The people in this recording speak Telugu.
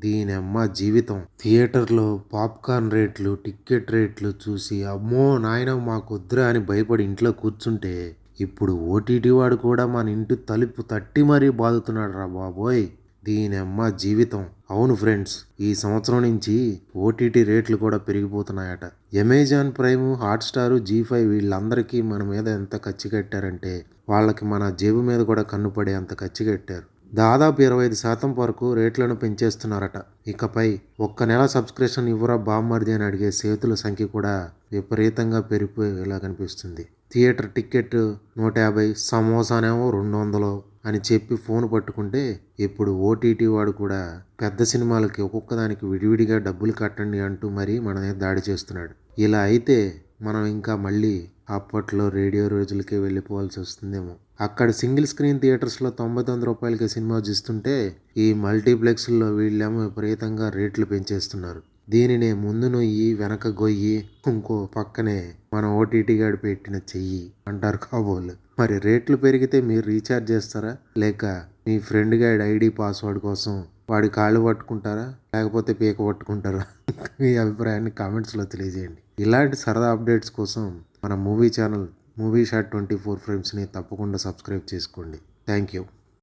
దీనమ్మ జీవితం. థియేటర్లో పాప్కార్న్ రేట్లు, టికెట్ రేట్లు చూసి అమ్మో నాయన మాకొద్దురా అని భయపడి ఇంట్లో కూర్చుంటే ఇప్పుడు ఓటీటీ వాడు కూడా మన ఇంటి తలుపు తట్టి మరీ బాదుతున్నాడు రా బాబోయ్. దీనమ్మ జీవితం. అవును ఫ్రెండ్స్, ఈ సంవత్సరం నుంచి ఓటీటీ రేట్లు కూడా పెరిగిపోతున్నాయట. అమెజాన్ ప్రైమ్, హాట్స్టార్, జీ5 వీళ్ళందరికీ మన మీద ఎంత ఖర్చు కట్టారంటే వాళ్ళకి మన జేబు మీద కూడా కన్ను పడే అంత ఖర్చు కట్టారు. దాదాపు 25% వరకు రేట్లను పెంచేస్తున్నారట. ఇకపై ఒక్క నెల సబ్స్క్రిప్షన్ ఇవ్వరా బామ్మర్ది అని అడిగే చేతుల సంఖ్య కూడా విపరీతంగా పెరిగిపోయేలా కనిపిస్తుంది. థియేటర్ టికెట్ 150, సమోసానేమో 200 అని చెప్పి ఫోన్ పట్టుకుంటే ఇప్పుడు ఓటీటీ వాడు కూడా పెద్ద సినిమాలకి ఒక్కొక్కదానికి విడివిడిగా డబ్బులు కట్టండి అంటూ మరీ మన మీద దాడి చేస్తున్నాడు. ఇలా అయితే మనం ఇంకా మళ్ళీ అప్పట్లో రేడియో రోజులకే వెళ్ళిపోవాల్సి వస్తుందేమో. అక్కడ సింగిల్ స్క్రీన్ థియేటర్స్లో 99 రూపాయలకి సినిమా చూస్తుంటే ఈ మల్టీప్లెక్స్లో వీళ్ళేమో విపరీతంగా రేట్లు పెంచేస్తున్నారు. దీనినే ముందు నొయ్యి వెనక గొయ్యి, ఇంకో పక్కనే మన ఓటీటీ గాడు పెట్టిన చెయ్యి అంటారు కాబోలు. మరి రేట్లు పెరిగితే మీరు రీఛార్జ్ చేస్తారా, లేక మీ ఫ్రెండ్ గాడి ఐడి పాస్వర్డ్ కోసం వాడి కాళ్ళు పట్టుకుంటారా, లేకపోతే పీక పట్టుకుంటారా? మీ అభిప్రాయాన్ని కామెంట్స్లో తెలియజేయండి. ఇలాంటి సరదా అప్డేట్స్ కోసం మన మూవీ ఛానల్ మూవీ షాట్ 24 ఫ్రేమ్స్ని తప్పకుండా సబ్స్క్రైబ్ చేసుకోండి. Thank you.